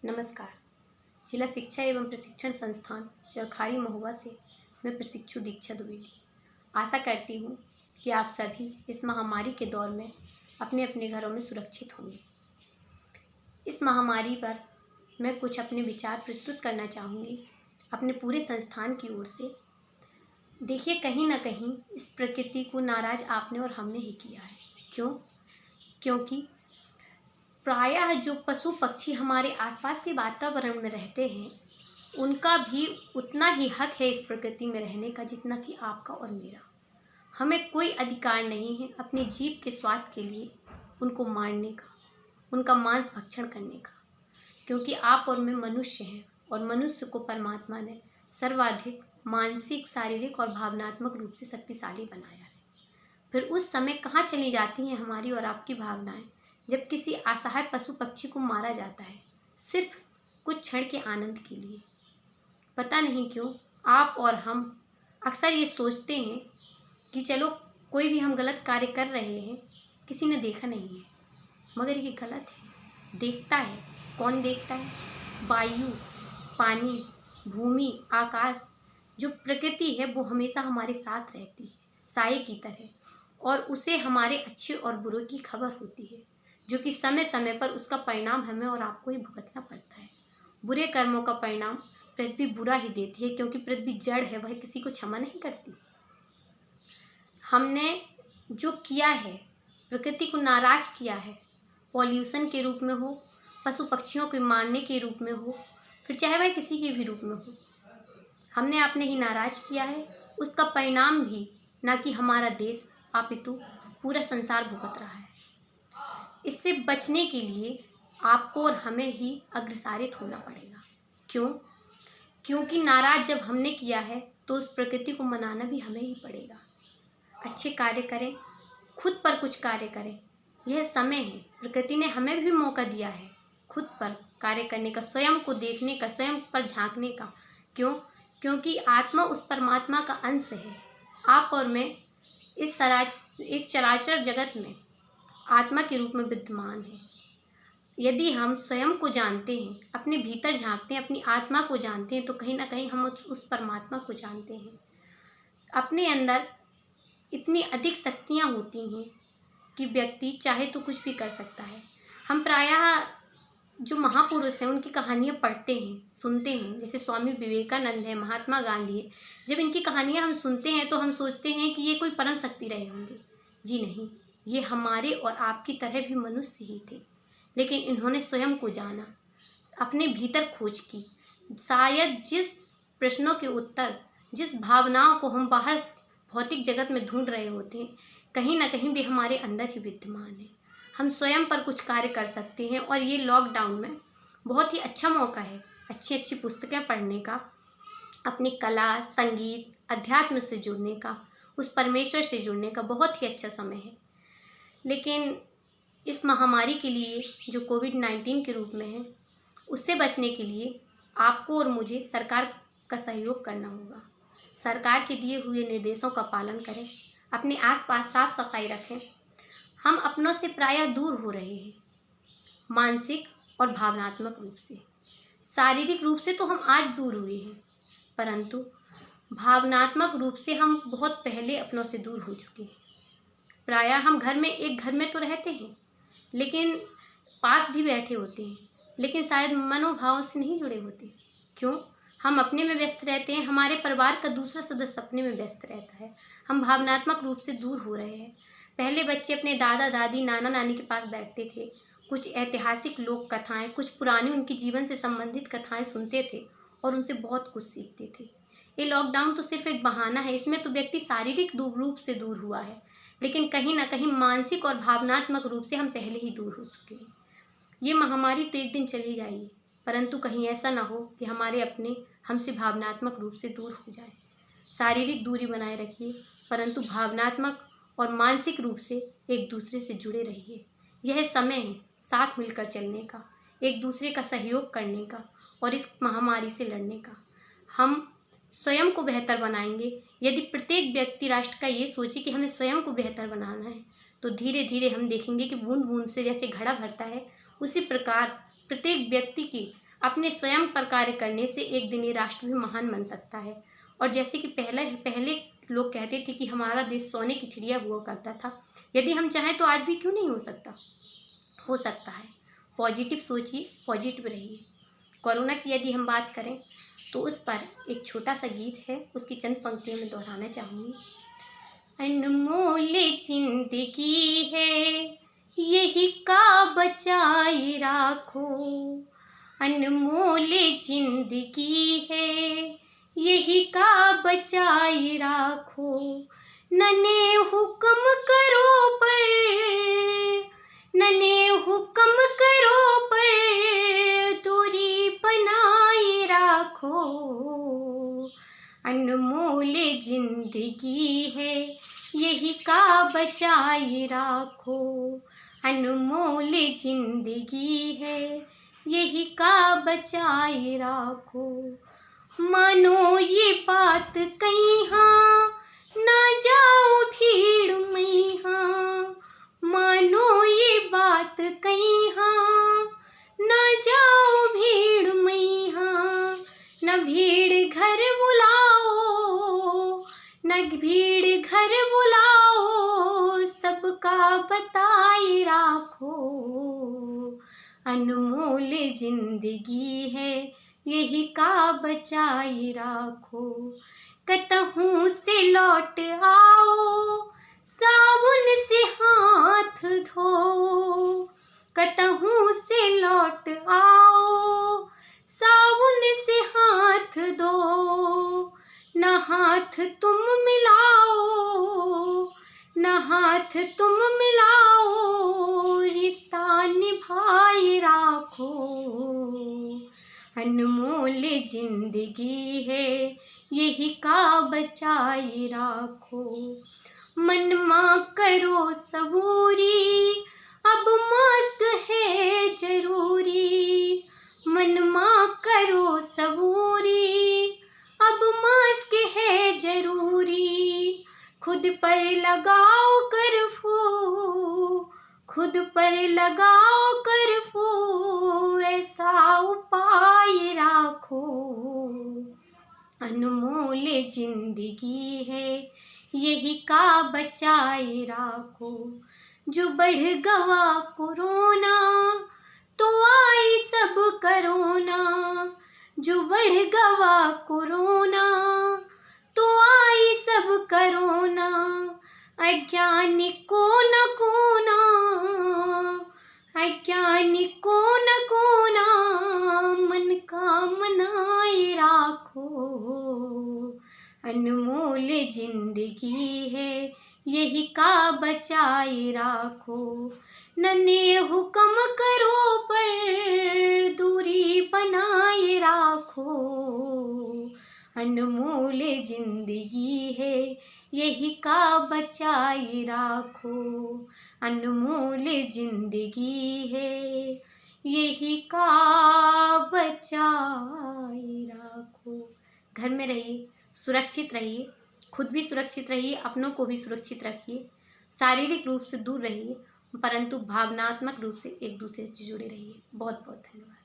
नमस्कार। जिला शिक्षा एवं प्रशिक्षण संस्थान चरखारी महुआ से मैं प्रशिक्षु दीक्षा द्विवेदी आशा करती हूँ कि आप सभी इस महामारी के दौर में अपने अपने घरों में सुरक्षित होंगे। इस महामारी पर मैं कुछ अपने विचार प्रस्तुत करना चाहूँगी अपने पूरे संस्थान की ओर से। देखिए, कहीं ना कहीं इस प्रकृति को नाराज़ आपने और हमने ही किया है। क्योंकि प्रायः जो पशु पक्षी हमारे आसपास के वातावरण में रहते हैं, उनका भी उतना ही हक है इस प्रकृति में रहने का जितना कि आपका और मेरा। हमें कोई अधिकार नहीं है अपने जीव के स्वाद के लिए उनको मारने का, उनका मांस भक्षण करने का, क्योंकि आप और मैं मनुष्य हैं और मनुष्य को परमात्मा ने सर्वाधिक मानसिक, शारीरिक और भावनात्मक रूप से शक्तिशाली बनाया है। फिर उस समय कहाँ चली जाती हैं हमारी और आपकी भावनाएं, जब किसी असहाय पशु पक्षी को मारा जाता है सिर्फ कुछ क्षण के आनंद के लिए। पता नहीं क्यों आप और हम अक्सर ये सोचते हैं कि चलो कोई भी हम गलत कार्य कर रहे हैं, किसी ने देखा नहीं है, मगर ये गलत है। देखता है, कौन देखता है? वायु, पानी, भूमि, आकाश, जो प्रकृति है वो हमेशा हमारे साथ रहती है साए की तरह, और उसे हमारे अच्छे और बुरे की खबर होती है, जो कि समय समय पर उसका परिणाम हमें और आपको ही भुगतना पड़ता है। बुरे कर्मों का परिणाम पृथ्वी बुरा ही देती है, क्योंकि पृथ्वी जड़ है, वह किसी को क्षमा नहीं करती। हमने जो किया है, प्रकृति को नाराज किया है, पॉल्यूशन के रूप में हो, पशु पक्षियों को मारने के रूप में हो, फिर चाहे वह किसी के भी रूप में हो, हमने आपने ही नाराज किया है। उसका परिणाम भी ना कि हमारा देश अपितु पूरा संसार भुगत रहा है। इससे बचने के लिए आपको और हमें ही अग्रसारित होना पड़ेगा। क्योंकि नाराज जब हमने किया है तो उस प्रकृति को मनाना भी हमें ही पड़ेगा। अच्छे कार्य करें, खुद पर कुछ कार्य करें। यह समय है, प्रकृति ने हमें भी मौका दिया है खुद पर कार्य करने का, स्वयं को देखने का, स्वयं पर झांकने का। क्योंकि आत्मा उस परमात्मा का अंश है। आप और मैं इस चराचर जगत में आत्मा के रूप में विद्यमान है। यदि हम स्वयं को जानते हैं, अपने भीतर झांकते हैं, अपनी आत्मा को जानते हैं, तो कहीं ना कहीं हम उस परमात्मा को जानते हैं। अपने अंदर इतनी अधिक शक्तियाँ होती हैं कि व्यक्ति चाहे तो कुछ भी कर सकता है। हम प्रायः जो महापुरुष हैं उनकी कहानियाँ पढ़ते हैं, सुनते हैं, जैसे स्वामी विवेकानंद है, महात्मा गांधी है। जब इनकी कहानियाँ हम सुनते हैं तो हम सोचते हैं कि ये कोई परम शक्ति रहे होंगे। जी नहीं, ये हमारे और आपकी तरह भी मनुष्य ही थे, लेकिन इन्होंने स्वयं को जाना, अपने भीतर खोज की। शायद जिस प्रश्नों के उत्तर, जिस भावनाओं को हम बाहर भौतिक जगत में ढूंढ रहे होते हैं, कहीं ना कहीं भी हमारे अंदर ही विद्यमान है। हम स्वयं पर कुछ कार्य कर सकते हैं, और ये लॉकडाउन में बहुत ही अच्छा मौका है अच्छी अच्छी पुस्तकें पढ़ने का, अपनी कला, संगीत, अध्यात्म से जुड़ने का, उस परमेश्वर से जुड़ने का बहुत ही अच्छा समय है। लेकिन इस महामारी के लिए जो कोविड-19 के रूप में है, उससे बचने के लिए आपको और मुझे सरकार का सहयोग करना होगा। सरकार के दिए हुए निर्देशों का पालन करें, अपने आसपास साफ सफाई रखें। हम अपनों से प्रायः दूर हो रहे हैं, मानसिक और भावनात्मक रूप से। शारीरिक रूप से तो हम आज दूर हुए हैं, परंतु भावनात्मक रूप से हम बहुत पहले अपनों से दूर हो चुके हैं। प्रायः हम एक घर में तो रहते हैं, लेकिन पास भी बैठे होते हैं, लेकिन शायद मनोभाव से नहीं जुड़े होते। हम अपने में व्यस्त रहते हैं, हमारे परिवार का दूसरा सदस्य अपने में व्यस्त रहता है। हम भावनात्मक रूप से दूर हो रहे हैं। पहले बच्चे अपने दादा दादी, नाना नानी के पास बैठते थे, कुछ ऐतिहासिक लोक कथाएँ, कुछ पुरानी उनके जीवन से संबंधित कथाएँ सुनते थे और उनसे बहुत कुछ सीखते थे। ये लॉकडाउन तो सिर्फ एक बहाना है। इसमें तो व्यक्ति शारीरिक रूप से दूर हुआ है, लेकिन कहीं ना कहीं मानसिक और भावनात्मक रूप से हम पहले ही दूर हो चुके हैं। ये महामारी तो एक दिन चली जाएगी, परंतु कहीं ऐसा ना हो कि हमारे अपने हमसे भावनात्मक रूप से दूर हो जाए। शारीरिक दूरी बनाए रखिए, परंतु भावनात्मक और मानसिक रूप से एक दूसरे से जुड़े रहिए। यह समय है साथ मिलकर चलने का, एक दूसरे का सहयोग करने का और इस महामारी से लड़ने का। हम स्वयं को बेहतर बनाएंगे यदि प्रत्येक व्यक्ति राष्ट्र का ये सोचे कि हमें स्वयं को बेहतर बनाना है, तो धीरे धीरे हम देखेंगे कि बूंद बूंद से जैसे घड़ा भरता है, उसी प्रकार प्रत्येक व्यक्ति की अपने स्वयं पर कार्य करने से एक दिन ये राष्ट्र भी महान बन सकता है। और जैसे कि पहले लोग कहते थे कि हमारा देश सोने की चिड़िया हुआ करता था, यदि हम चाहें तो आज भी क्यों नहीं हो सकता, हो सकता है। पॉजिटिव सोचिए, पॉजिटिव रहिए। कोरोना की यदि हम बात करें तो उस पर एक छोटा सा गीत है, उसकी चंद पंक्तियाँ मैं दोहराना चाहूँगी। अनमोल जिंदगी है यही का बचाए राखो, अनमोल जिंदगी है यही का बचाए राखो, नन्हे हुक्म करो पर, नन्हे हुक्म करो पर दूरी बनाए राखो, अनमोल जिंदगी है यही का बचाए राखो, अनमोल जिंदगी है यही का बचाए राखो। मानो ये बात कहीं हाँ ना जाओ भीड़ में हाँ, मानो ये बात कहीं हाँ ना जाओ भीड़ में हाँ, न भीड़ घर बुलाओ, न भीड़ घर बुलाओ, सबका बताए राखो, अनमोल जिंदगी है यही का बचाए राखो। कतहूँ से लौट आओ साबुन से हाथ धो, कतहूँ से लौट आओ साबुन से हाथ धो, न हाथ तुम मिलाओ, न हाथ तुम मिलाओ, रिश्ता निभाए राखो, अनमोल जिंदगी है यही का बचाए राखो। मनमा करो सबूरी अब मस्त है जरूरी, मनमा करो सबूरी अब मस्त है जरूरी, खुद पर लगाओ कर्फ्यू, खुद पर लगाओ कर्फ्यू, ऐसा उपाय राखो, अनमोल जिंदगी है यही का बचाए राखो। जो बढ़ गवा कोरोना तो आई सब करोना, जो बढ़ गवा कोरोना तो आई सब करोना, अज्ञानिकों न कोना, अज्ञानिकों न कोना, मन का मनाए राखो, अनमोल जिंदगी है यही का बचाए राखो, नन्हे हुक्म करो पर दूरी बनाए राखो, अनमोल जिंदगी है यही का बचाए राखो, अनमोल जिंदगी है यही का बचाए राखो। घर में रहिए, सुरक्षित रहिए, खुद भी सुरक्षित रहिए, अपनों को भी सुरक्षित रखिए, शारीरिक रूप से दूर रहिए परंतु भावनात्मक रूप से एक दूसरे से जुड़े रहिए। बहुत बहुत धन्यवाद।